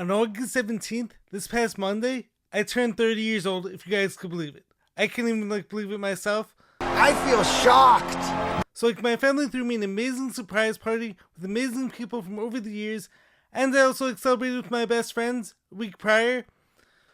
On August 17th, this past Monday, I turned 30 years old, if you guys could believe it. I can't even believe it myself. I feel shocked. So my family threw me an amazing surprise party with amazing people from over the years, and I also celebrated with my best friends a week prior.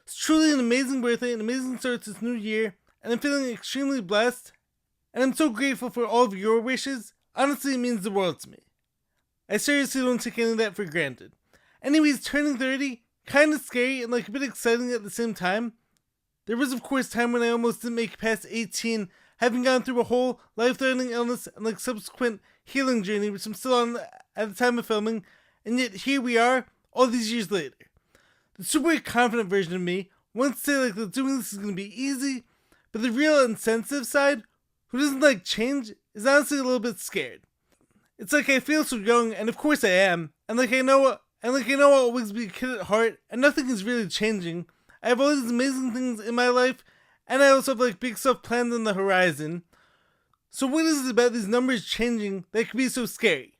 It's truly an amazing birthday, an amazing start to this new year, and I'm feeling extremely blessed, and I'm so grateful for all of your wishes. Honestly, it means the world to me. I seriously don't take any of that for granted. Anyways, turning 30, kind of scary and a bit exciting at the same time. There was of course time when I almost didn't make it past 18, having gone through a whole life-threatening illness and subsequent healing journey, which I'm still on at the time of filming, and yet here we are, all these years later. The super confident version of me wants to say that doing this is going to be easy, but the real insensitive side, who doesn't change, is honestly a little bit scared. It's I feel so young, and of course I am, and I know I'll always be a kid at heart, and nothing is really changing. I have all these amazing things in my life, and I also have big stuff planned on the horizon. So what is it about these numbers changing that can be so scary?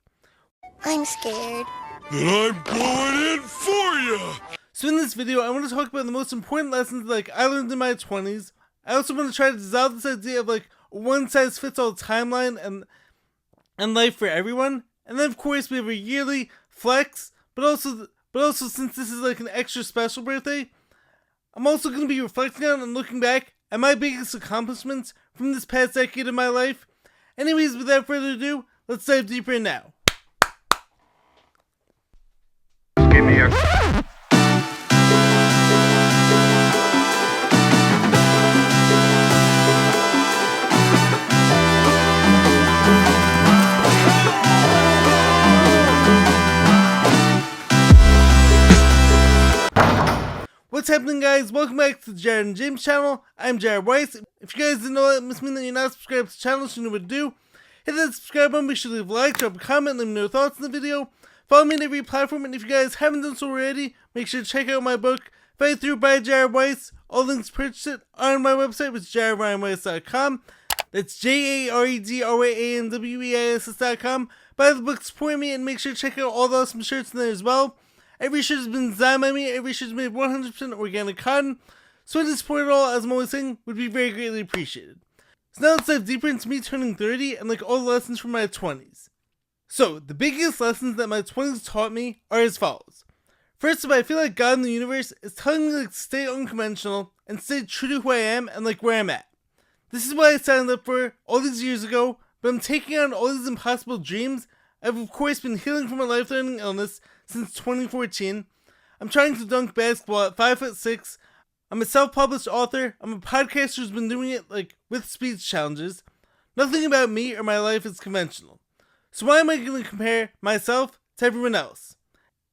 I'm scared. Then I'm going in for you. So in this video, I want to talk about the most important lessons I learned in my 20s. I also want to try to dissolve this idea of a one-size-fits-all timeline and life for everyone. And then of course we have a yearly flex, but also since this is an extra special birthday, I'm also going to be reflecting on and looking back at my biggest accomplishments from this past decade of my life. Anyways, without further ado, let's dive deeper in now. Give me a... What's happening, guys? Welcome back to the Jared and James channel. I'm Jared Weiss. If you guys didn't know that, it must mean that you're not subscribed to the channel, so you know what to do. Hit that subscribe button, make sure to leave a like, drop a comment, let me know your thoughts on the video. Follow me on every platform, and if you guys haven't done so already, make sure to check out my book, Fight Through by Jared Weiss. All links to purchase it are on my website, which is jaredryanweiss.com. That's JAREDRYANWEISS.com. Buy the book, support me, and make sure to check out all the awesome shirts in there as well. Every shirt has been designed by me, every shirt is made 100% organic cotton, so any support at all, as I'm always saying, would be very greatly appreciated. So now let's dive deeper into me turning 30 and all the lessons from my 20s. So, the biggest lessons that my 20s taught me are as follows. First of all, I feel like God in the universe is telling me to stay unconventional and stay true to who I am and where I'm at. This is what I signed up for all these years ago, but I'm taking on all these impossible dreams. I've of course been healing from a life-threatening illness since 2014. I'm trying to dunk basketball at 5'6". I'm a self-published author. I'm a podcaster who's been doing it with speech challenges. Nothing about me or my life is conventional. So why am I going to compare myself to everyone else?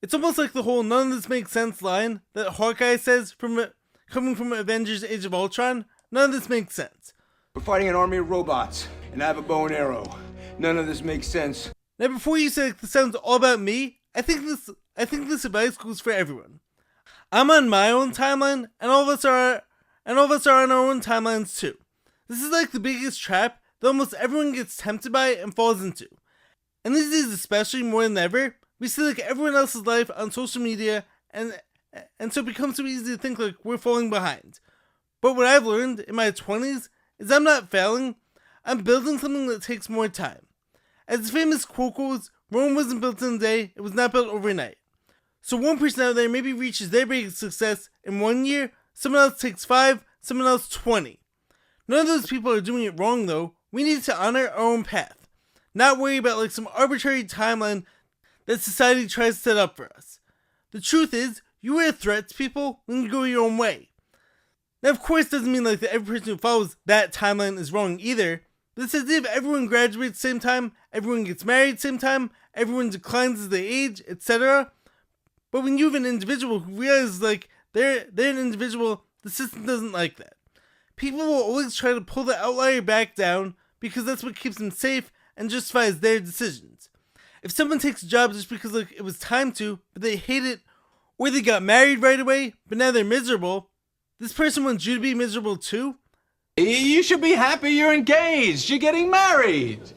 It's almost like the whole "none of this makes sense" line that Hawkeye says coming from Avengers Age of Ultron. None of this makes sense. We're fighting an army of robots, and I have a bow and arrow. None of this makes sense. Now before you say this sounds all about me, I think this advice goes for everyone. I'm on my own timeline, and all of us are on our own timelines too. This is the biggest trap that almost everyone gets tempted by and falls into. And these days especially more than ever, we see everyone else's life on social media, and so it becomes so easy to think we're falling behind. But what I've learned in my 20s is I'm not failing, I'm building something that takes more time. As the famous quote goes, Rome wasn't built in a day, it was not built overnight. So one person out there maybe reaches their biggest success in 1 year, someone else takes 5, someone else 20. None of those people are doing it wrong though. We need to honor our own path. Not worry about some arbitrary timeline that society tries to set up for us. The truth is, you are a threat to people when you go your own way. Now of course doesn't mean that every person who follows that timeline is wrong either. This idea of everyone graduates at the same time, everyone gets married at the same time, everyone declines as they age, etc. But when you have an individual who realizes they're an individual, the system doesn't like that. People will always try to pull the outlier back down because that's what keeps them safe and justifies their decisions. If someone takes a job just because it was time to, but they hate it, or they got married right away, but now they're miserable, this person wants you to be miserable too? You should be happy you're engaged. You're getting married.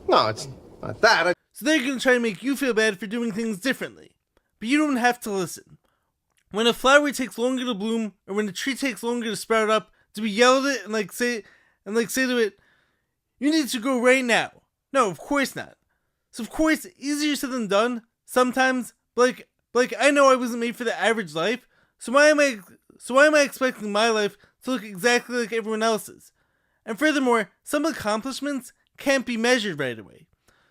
No, it's not that. So they're going to try to make you feel bad for doing things differently. but you don't have to listen. When a flower takes longer to bloom, or when a tree takes longer to sprout up, do we yell at it and say to it, "You need to go right now"? No, of course not. So of course, easier said than done sometimes. But I know I wasn't made for the average life, so why am I expecting my life to look exactly like everyone else's? And furthermore, some accomplishments can't be measured right away.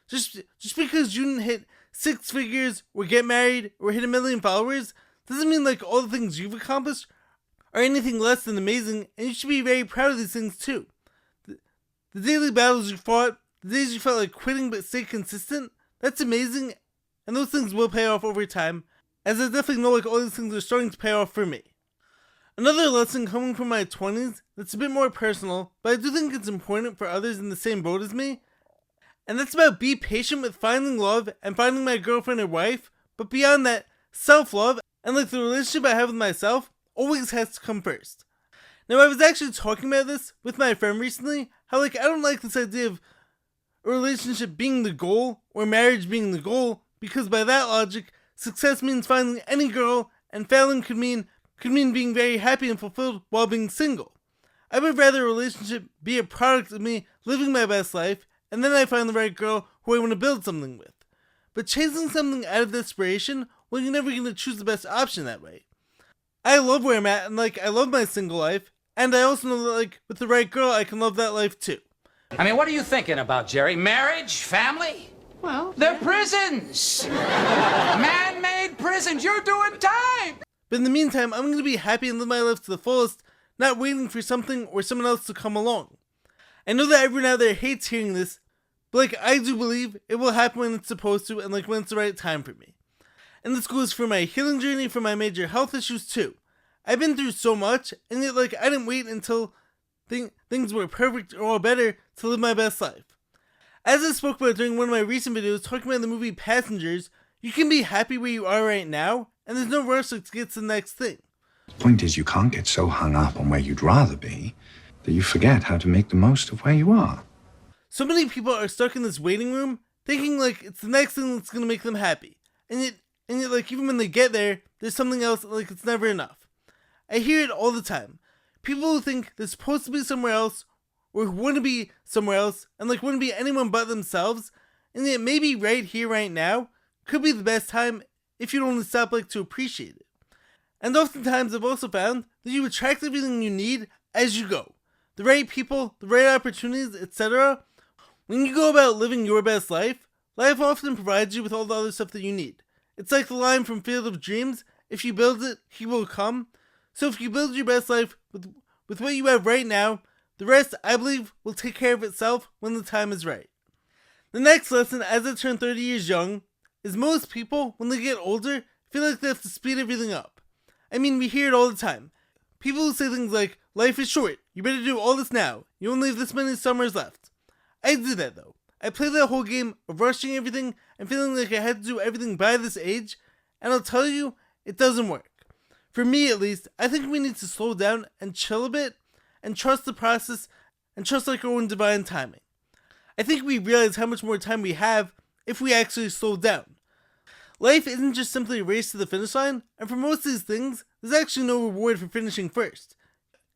Just because you didn't hit 6 figures or get married or hit 1 million followers doesn't mean like all the things you've accomplished are anything less than amazing, and you should be very proud of these things too. The daily battles you fought, the days you felt like quitting but stayed consistent, that's amazing, and those things will pay off over time, as I definitely know like all these things are starting to pay off for me. Another lesson coming from my 20s that's a bit more personal, but I do think it's important for others in the same boat as me, and that's about be patient with finding love and finding my girlfriend or wife, but beyond that, self-love and like the relationship I have with myself always has to come first. Now I was actually talking about this with my friend recently, how like I don't like this idea of a relationship being the goal or marriage being the goal, because by that logic, success means finding any girl and failing could mean being very happy and fulfilled while being single. I would rather a relationship be a product of me living my best life, and then I find the right girl who I want to build something with. But chasing something out of desperation, well, you're never going to choose the best option that way. I love where I'm at, and like I love my single life, and I also know that like with the right girl I can love that life too. I mean, what are you thinking about, Jerry? Marriage? Family? Well, they're prisons! Man-made prisons! You're doing time! But in the meantime, I'm going to be happy and live my life to the fullest, not waiting for something or someone else to come along. I know that everyone out there hates hearing this, but like I do believe it will happen when it's supposed to and like when it's the right time for me. And this goes for my healing journey, for my major health issues too. I've been through so much, and yet like I didn't wait until things were perfect or all better to live my best life. As I spoke about during one of my recent videos talking about the movie Passengers, you can be happy where you are right now, and there's no rush to get to the next thing. The point is, you can't get so hung up on where you'd rather be that you forget how to make the most of where you are. So many people are stuck in this waiting room, thinking like it's the next thing that's gonna make them happy, and yet like even when they get there, there's something else like it's never enough. I hear it all the time. People who think they're supposed to be somewhere else, or who want to be somewhere else, and like want to be anyone but themselves, and yet maybe right here, right now, could be the best time if you'd only stop like to appreciate it. And oftentimes I've also found that you attract everything you need as you go. The right people, the right opportunities, etc. When you go about living your best life, life often provides you with all the other stuff that you need. It's like the line from Field of Dreams, if you build it, he will come. So if you build your best life with what you have right now, the rest, I believe, will take care of itself when the time is right. The next lesson, as I turn 30 years young, is most people, when they get older, feel like they have to speed everything up. I mean, we hear it all the time. People who say things like, life is short, you better do all this now, you only have this many summers left. I did that though. I played that whole game of rushing everything and feeling like I had to do everything by this age, and I'll tell you, it doesn't work. For me at least, I think we need to slow down and chill a bit, and trust the process, and trust like our own divine timing. I think we realize how much more time we have if we actually slow down. Life isn't just simply a race to the finish line, and for most of these things, there's actually no reward for finishing first.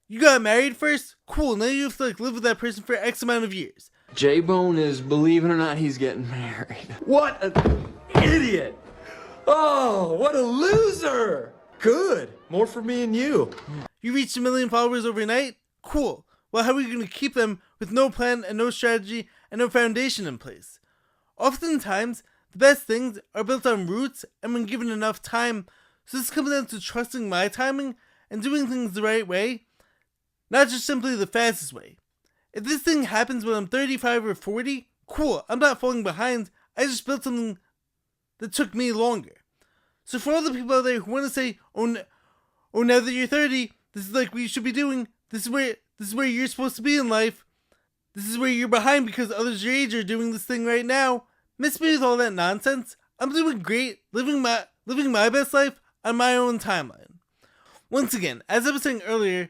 You got married first? Cool, now you have to like live with that person for X amount of years. J-Bone is, believe it or not, he's getting married. What an idiot! Oh, what a loser! Good. More for me and you. You reached 1 million followers overnight? Cool. Well, how are we going to keep them with no plan and no strategy and no foundation in place? Oftentimes, the best things are built on roots and when given enough time, so this comes down to trusting my timing and doing things the right way, not just simply the fastest way. If this thing happens when I'm 35 or 40, cool, I'm not falling behind, I just built something that took me longer. So for all the people out there who want to say, oh now that you're 30, this is like what you should be doing, this is where you're supposed to be in life, this is where you're behind because others your age are doing this thing right now, miss me with all that nonsense. I'm doing great, living my best life on my own timeline. Once again, as I was saying earlier,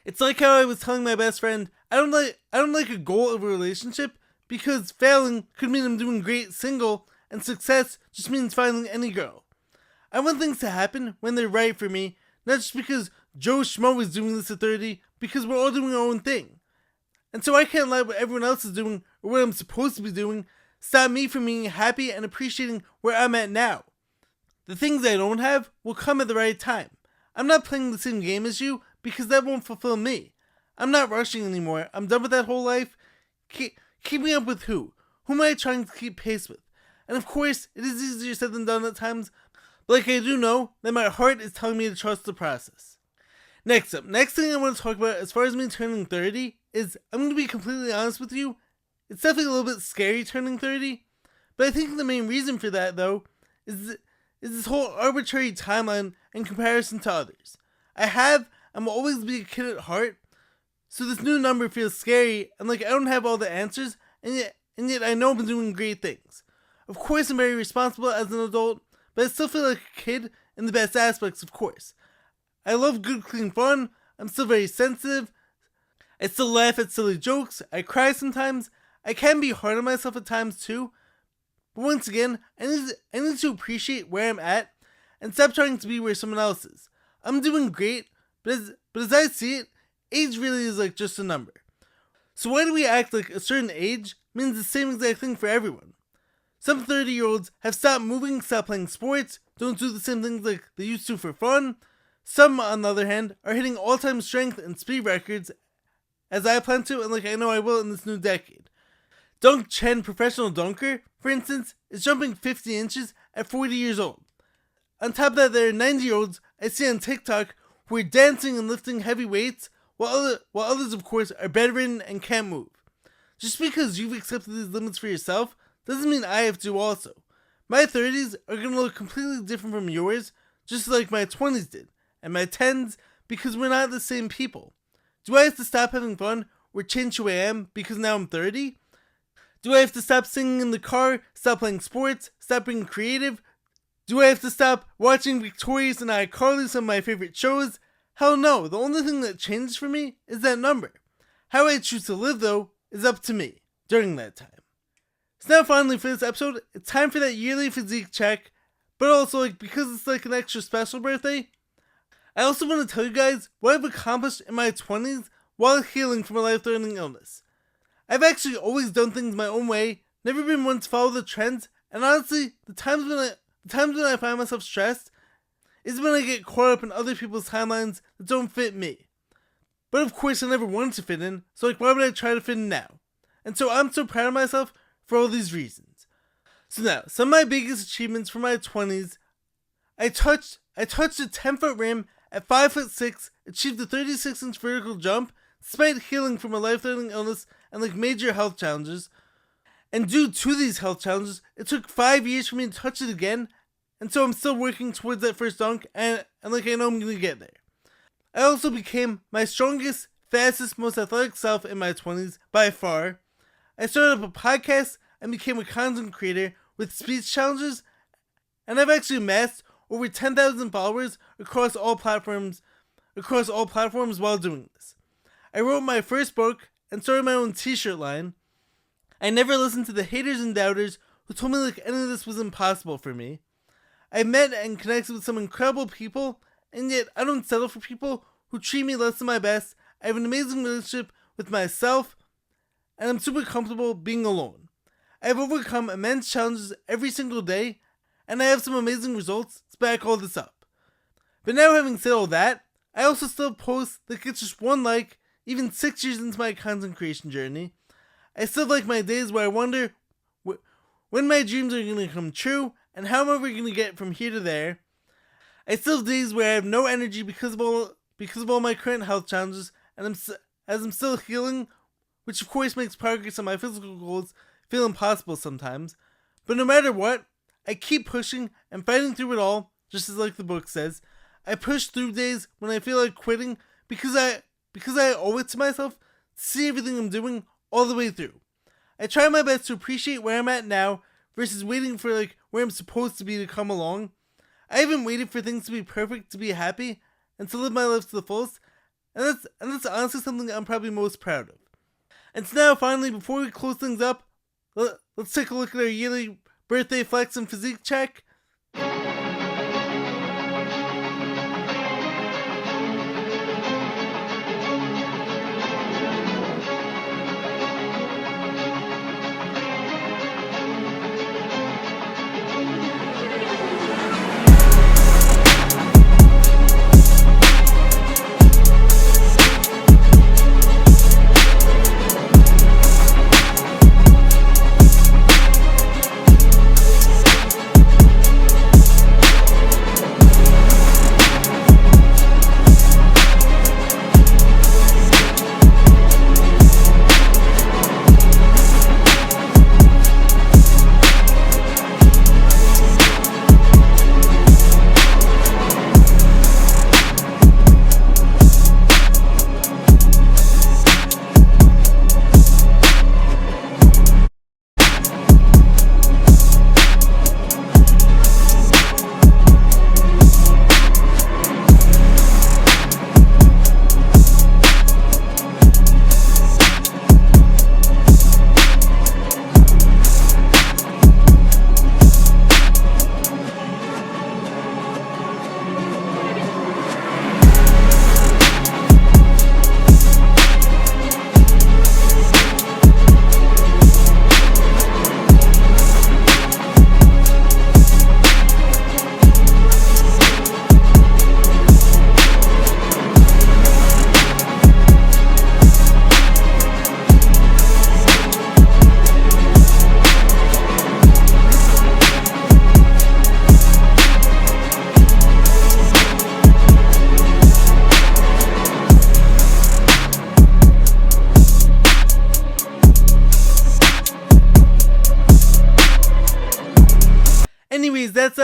it's like how I was telling my best friend, I don't like a goal of a relationship because failing could mean I'm doing great single and success just means finding any girl. I want things to happen when they're right for me, not just because Joe Schmo is doing this at 30, because we're all doing our own thing. And so I can't let what everyone else is doing, or what I'm supposed to be doing, stop me from being happy and appreciating where I'm at now. The things I don't have will come at the right time. I'm not playing the same game as you, because that won't fulfill me. I'm not rushing anymore. I'm done with that whole life. Keeping up with who? Who am I trying to keep pace with? And of course, it is easier said than done at times, but like I do know that my heart is telling me to trust the process. Next thing I want to talk about as far as me turning 30 is, I'm going to be completely honest with you, it's definitely a little bit scary turning 30, but I think the main reason for that though is this whole arbitrary timeline in comparison to others. I'm always be a kid at heart, so this new number feels scary and like I don't have all the answers, and yet I know I'm doing great things. Of course I'm very responsible as an adult, but I still feel like a kid in the best aspects, of course. I love good, clean fun. I'm still very sensitive. I still laugh at silly jokes. I cry sometimes. I can be hard on myself at times too. But once again, I need to appreciate where I'm at and stop trying to be where someone else is. I'm doing great, but as I see it, age really is like just a number. So why do we act like a certain age means the same exact thing for everyone? Some 30-year-olds have stopped moving, stopped playing sports, don't do the same things like they used to for fun. Some, on the other hand, are hitting all-time strength and speed records, as I plan to, and like I know I will in this new decade. Dunk Chen, professional dunker, for instance, is jumping 50 inches at 40 years old. On top of that, there are 90-year-olds I see on TikTok who are dancing and lifting heavy weights, while others, of course, are bedridden and can't move. Just because you've accepted these limits for yourself doesn't mean I have to also. My 30s are going to look completely different from yours, just like my 20s did, and my 10s, because we're not the same people. Do I have to stop having fun or change who I am because now I'm 30? Do I have to stop singing in the car, stop playing sports, stop being creative? Do I have to stop watching Victorious and iCarly, some of my favorite shows? Hell no, the only thing that changes for me is that number. How I choose to live, though, is up to me during that time. So now finally for this episode, it's time for that yearly physique check, but also because it's like an extra special birthday, I also want to tell you guys what I've accomplished in my 20s while healing from a life-threatening illness. I've actually always done things my own way, never been one to follow the trends, and honestly, the times when I find myself stressed is when I get caught up in other people's timelines that don't fit me. But of course I never wanted to fit in, so why would I try to fit in now? And so I'm so proud of myself for all these reasons. So now, some of my biggest achievements from my 20s, I touched a 10-foot rim at 5'6", achieved a 36-inch vertical jump, despite healing from a life-threatening illness and major health challenges. And due to these health challenges, it took 5 years for me to touch it again, and so I'm still working towards that first dunk, and I know I'm gonna get there. I also became my strongest, fastest, most athletic self in my 20s by far. I started up a podcast and became a content creator with speech challenges, and I've actually amassed over 10,000 followers across all platforms while doing this. I wrote my first book and started my own t-shirt line. I never listened to the haters and doubters who told me any of this was impossible for me. I met and connected with some incredible people, and yet I don't settle for people who treat me less than my best. I have an amazing relationship with myself, and I'm super comfortable being alone. I have overcome immense challenges every single day, and I have some amazing results to back all this up. But now, having said all that, I also still post that gets just one like, even 6 years into my content creation journey. I still have my days where I wonder when my dreams are going to come true, and how am I ever going to get from here to there. I still have days where I have no energy because of all my current health challenges, and as I'm still healing, which of course makes progress on my physical goals feel impossible sometimes. But no matter what, I keep pushing and fighting through it all, just as the book says. I push through days when I feel like quitting because I owe it to myself to see everything I'm doing all the way through. I try my best to appreciate where I'm at now versus waiting for where I'm supposed to be to come along. I haven't waited for things to be perfect to be happy and to live my life to the fullest, and that's honestly something I'm probably most proud of. And so now finally, before we close things up, let's take a look at our yearly birthday flex and physique check.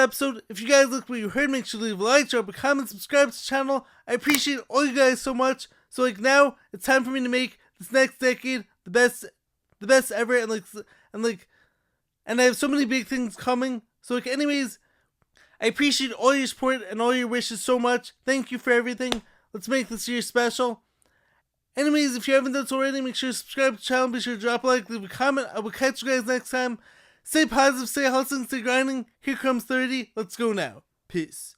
episode. If you guys like what you heard, make sure to leave a like, drop a comment, subscribe to the channel. I appreciate all you guys so much. So like now, it's time for me to make this next decade the best ever, and I have so many big things coming. So like anyways, I appreciate all your support and all your wishes so much. Thank you for everything. Let's make this year special. Anyways, if you haven't done so already, make sure to subscribe to the channel. Be sure to drop a like, leave a comment. I will catch you guys next time. Stay positive, stay hustling, stay grinding. Here comes 30. Let's go now. Peace.